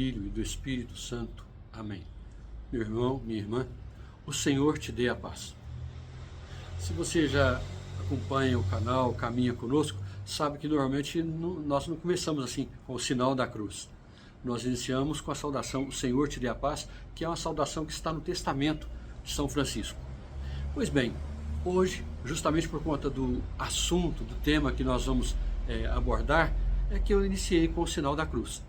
Filho e do Espírito Santo. Amém. Meu irmão, minha irmã, o Senhor te dê a paz. Se você já acompanha o canal, caminha conosco, sabe que normalmente nós não começamos assim, com o sinal da cruz. Nós iniciamos com a saudação, o Senhor te dê a paz, que é uma saudação que está no Testamento de São Francisco. Pois bem, hoje, justamente por conta do assunto, do tema que nós vamos abordar, é que eu iniciei com o sinal da cruz.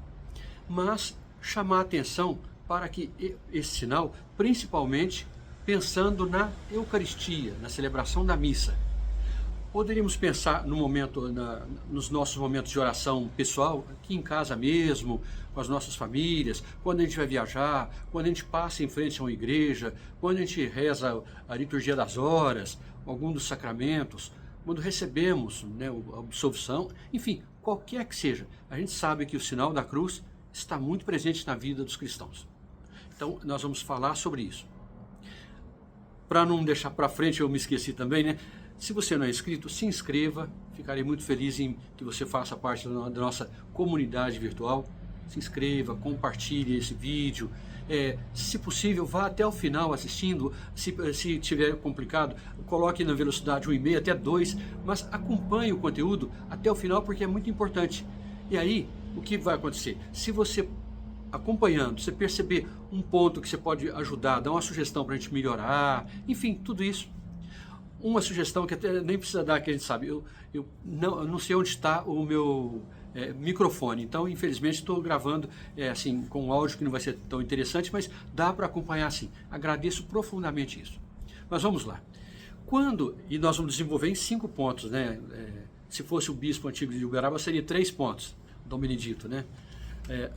Mas chamar a atenção para que esse sinal, principalmente pensando na Eucaristia, na celebração da missa. Poderíamos pensar no momento, nos nossos momentos de oração pessoal, aqui em casa mesmo, com as nossas famílias, quando a gente vai viajar, quando a gente passa em frente a uma igreja, quando a gente reza a liturgia das horas, algum dos sacramentos, quando recebemos a absolvição, enfim, qualquer que seja, a gente sabe que o sinal da cruz está muito presente na vida dos cristãos. Então, nós vamos falar sobre isso. Para não deixar para frente, eu me esqueci também, né? Se você não é inscrito, se inscreva, ficarei muito feliz em que você faça parte da nossa comunidade virtual. Se inscreva, compartilhe esse vídeo, se possível, vá até o final assistindo, se tiver complicado, coloque na velocidade 1,5 até 2, mas acompanhe o conteúdo até o final porque é muito importante. E aí, o que vai acontecer? Se você acompanhando, você perceber um ponto que você pode ajudar, dar uma sugestão para a gente melhorar, enfim, tudo isso. Uma sugestão que até nem precisa dar, que a gente sabe, eu não sei onde está o meu microfone, então infelizmente estou gravando assim, com um áudio que não vai ser tão interessante, mas dá para acompanhar assim. Agradeço profundamente isso. Mas vamos lá. E nós vamos desenvolver em 5 pontos, né? Se fosse o bispo antigo de Uberaba, seria 3 pontos, Dom Benedito, né?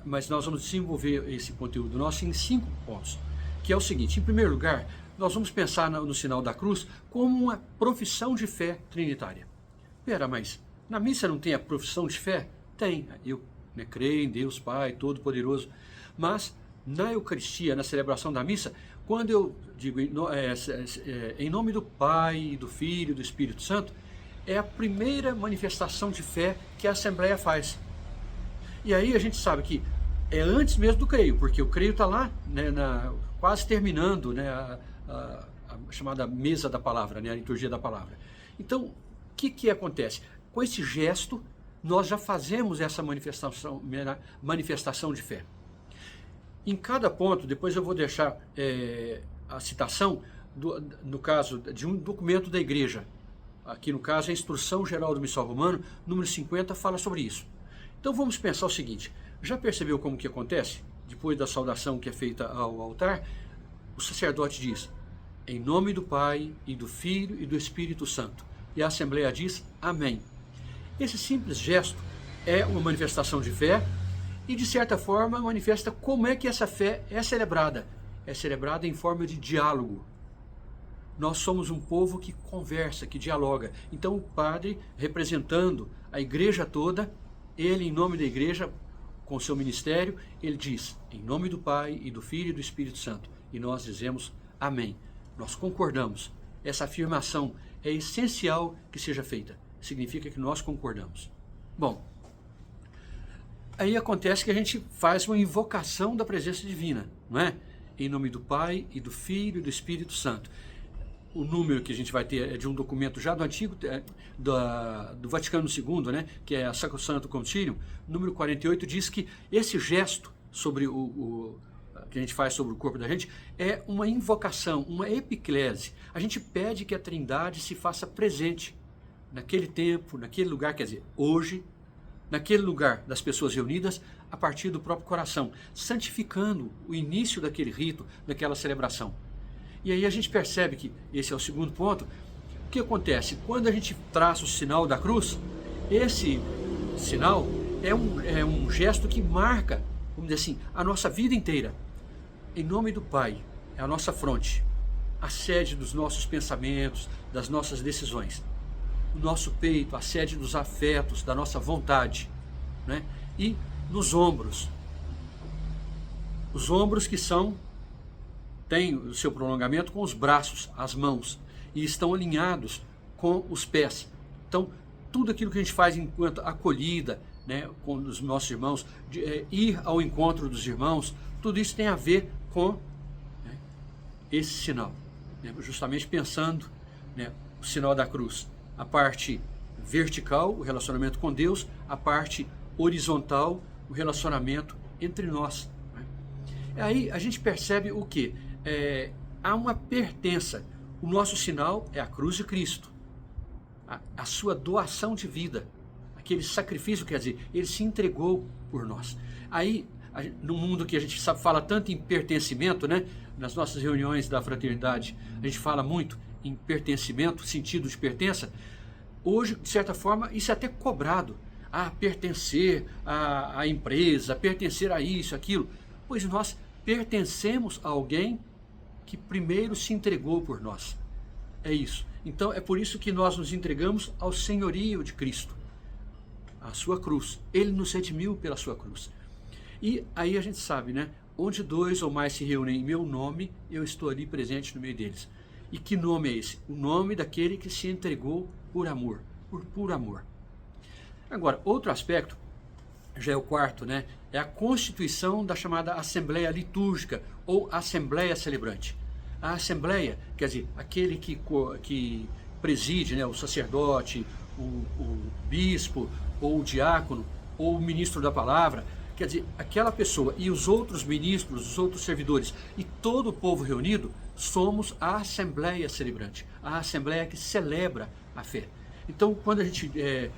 Mas nós vamos desenvolver esse conteúdo nosso em 5 pontos, que é o seguinte: em primeiro lugar, nós vamos pensar no sinal da cruz como uma profissão de fé trinitária. Pera, mas na missa não tem a profissão de fé? Tem. Eu creio em Deus Pai Todo-Poderoso. Mas na Eucaristia, na celebração da missa, quando eu digo em nome do Pai, do Filho e do Espírito Santo, é a primeira manifestação de fé que a Assembleia faz. E aí a gente sabe que é antes mesmo do creio, porque o creio está lá, né, quase terminando, né, a chamada mesa da palavra, né, a liturgia da palavra. Então, o que acontece? Com esse gesto, nós já fazemos essa manifestação de fé. Em cada ponto, depois eu vou deixar a citação, no caso de um documento da igreja. Aqui no caso, a Instrução Geral do Missal Romano, número 50, fala sobre isso. Então vamos pensar o seguinte: já percebeu como que acontece? Depois da saudação que é feita ao altar, o sacerdote diz: em nome do Pai, e do Filho e do Espírito Santo. E a Assembleia diz: amém. Esse simples gesto é uma manifestação de fé e, de certa forma, manifesta como é que essa fé é celebrada. É celebrada em forma de diálogo. Nós somos um povo que conversa, que dialoga. Então o padre, representando a igreja toda, ele, em nome da igreja, com seu ministério, ele diz: em nome do Pai, e do Filho e do Espírito Santo. E nós dizemos amém. Nós concordamos. Essa afirmação é essencial que seja feita. Significa que nós concordamos. Bom, aí acontece que a gente faz uma invocação da presença divina, não é? Em nome do Pai, e do Filho e do Espírito Santo. O número que a gente vai ter é de um documento já do antigo, do Vaticano II, né, que é a Sacrosanto Concilium, número 48, diz que esse gesto sobre que a gente faz sobre o corpo da gente é uma invocação, uma epiclese. A gente pede que a Trindade se faça presente naquele tempo, naquele lugar, quer dizer, hoje, naquele lugar das pessoas reunidas, a partir do próprio coração, santificando o início daquele rito, daquela celebração. E aí a gente percebe que esse é o segundo ponto. O que acontece? Quando a gente traça o sinal da cruz, esse sinal é um gesto que marca, vamos dizer assim, a nossa vida inteira. Em nome do Pai, é a nossa fronte, a sede dos nossos pensamentos, das nossas decisões. O nosso peito, a sede dos afetos, da nossa vontade, né? E nos ombros. Os ombros que têm o seu prolongamento com os braços, as mãos, e estão alinhados com os pés. Então, tudo aquilo que a gente faz enquanto acolhida, né, com os nossos irmãos, ir ao encontro dos irmãos, tudo isso tem a ver com, né, esse sinal, né, justamente pensando, né, o sinal da cruz, a parte vertical, o relacionamento com Deus, a parte horizontal, o relacionamento entre nós. Né? Aí a gente percebe o que? Há uma pertença. O nosso sinal é a cruz de Cristo, a sua doação de vida, aquele sacrifício, quer dizer, ele se entregou por nós. Aí, no mundo que a gente fala tanto em pertencimento, né? Nas nossas reuniões da fraternidade, a gente fala muito em pertencimento, sentido de pertença. Hoje, de certa forma, isso é até cobrado. Pertencer à empresa, pertencer a isso, aquilo. Pois nós pertencemos a alguém que primeiro se entregou por nós. É isso. Então, é por isso que nós nos entregamos ao senhorio de Cristo, a sua cruz. Ele nos redimiu pela sua cruz. E aí a gente sabe, né? Onde 2 ou mais se reúnem em meu nome, eu estou ali presente no meio deles. E que nome é esse? O nome daquele que se entregou por amor, por puro amor. Agora, outro aspecto, já é o quarto, né? É a constituição da chamada Assembleia Litúrgica ou Assembleia Celebrante. A Assembleia, quer dizer, aquele que preside, né? O sacerdote, o bispo, ou o diácono, ou o ministro da palavra, quer dizer, aquela pessoa e os outros ministros, os outros servidores e todo o povo reunido, somos a Assembleia Celebrante, a Assembleia que celebra a fé. Então, quando a gente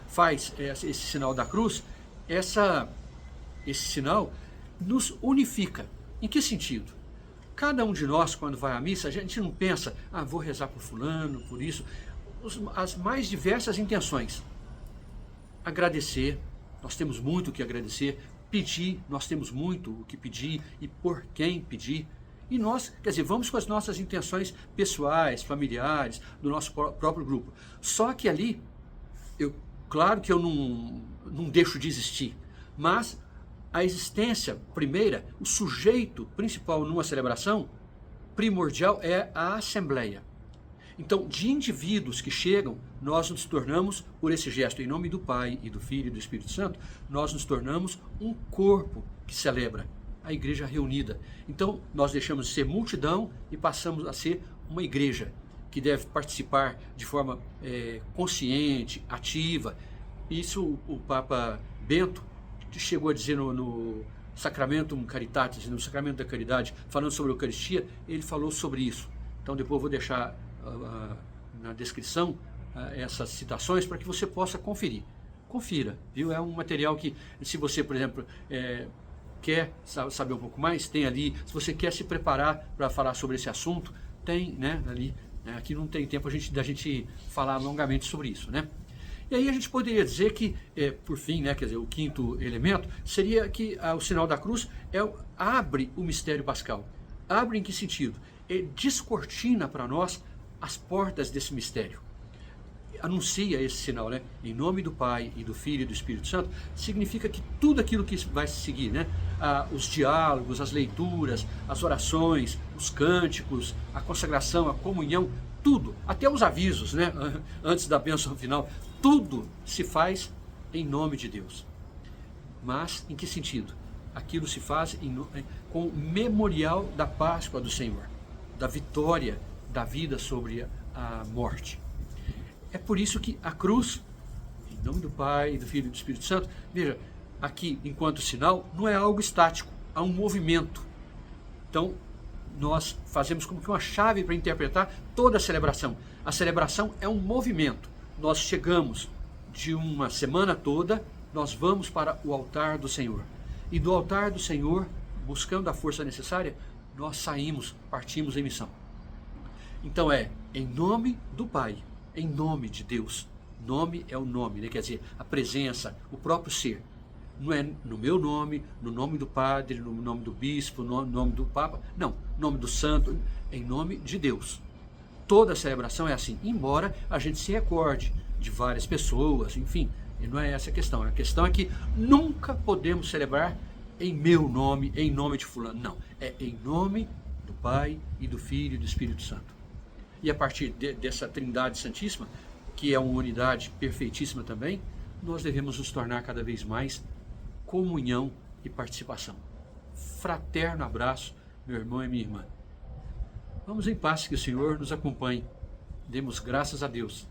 faz esse sinal da cruz, esse sinal nos unifica. Em que sentido? Cada um de nós, quando vai à missa, a gente não pensa, vou rezar por fulano, por isso. As mais diversas intenções. Agradecer, nós temos muito o que agradecer. Pedir, nós temos muito o que pedir e por quem pedir. E nós, quer dizer, vamos com as nossas intenções pessoais, familiares, do nosso próprio grupo. Só que ali, claro que eu não deixo de existir, mas a existência primeira, o sujeito principal numa celebração, primordial, é a assembleia. Então, de indivíduos que chegam, nós nos tornamos, por esse gesto, em nome do Pai e do Filho e do Espírito Santo, nós nos tornamos um corpo que celebra a igreja reunida. Então, nós deixamos de ser multidão e passamos a ser uma igreja que deve participar de forma consciente, ativa. Isso o Papa Bento chegou a dizer no Sacramentum Caritatis, no Sacramento da Caridade, falando sobre a Eucaristia, ele falou sobre isso. Então, depois eu vou deixar na descrição essas citações para que você possa conferir. Confira, viu? É um material que, se você, por exemplo, quer saber um pouco mais, tem ali. Se você quer se preparar para falar sobre esse assunto, tem, né, ali. Né, aqui não tem tempo da gente falar longamente sobre isso, né? E aí a gente poderia dizer que, por fim, né, quer dizer, o quinto elemento seria que o sinal da cruz abre o mistério pascal. Abre em que sentido? Descortina para nós as portas desse mistério. Anuncia esse sinal, né? Em nome do Pai e do Filho e do Espírito Santo, significa que tudo aquilo que vai se seguir, né? Os diálogos, as leituras, as orações, os cânticos, a consagração, a comunhão, tudo, até os avisos, né? Antes da bênção final, tudo se faz em nome de Deus. Mas em que sentido? Aquilo se faz com o memorial da Páscoa do Senhor, da vitória da vida sobre a morte. É por isso que a cruz, em nome do Pai, do Filho e do Espírito Santo, veja, aqui, enquanto sinal, não é algo estático, há um movimento. Então, nós fazemos como que uma chave para interpretar toda a celebração. A celebração é um movimento. Nós chegamos de uma semana toda, nós vamos para o altar do Senhor. E do altar do Senhor, buscando a força necessária, nós saímos, partimos em missão. Então em nome do Pai, em nome de Deus. Nome é o nome, né? Quer dizer, a presença, o próprio ser. Não é no meu nome, no nome do Padre, no nome do Bispo, no nome do Papa. Não, no nome do Santo, em nome de Deus. Toda a celebração é assim, embora a gente se recorde de várias pessoas, enfim. E não é essa a questão. A questão é que nunca podemos celebrar em meu nome, em nome de fulano. Não, é em nome do Pai e do Filho e do Espírito Santo. E a partir dessa Trindade Santíssima, que é uma unidade perfeitíssima também, nós devemos nos tornar cada vez mais comunhão e participação. Fraterno abraço, meu irmão e minha irmã. Vamos em paz, que o Senhor nos acompanhe. Demos graças a Deus.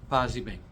Paz e bem.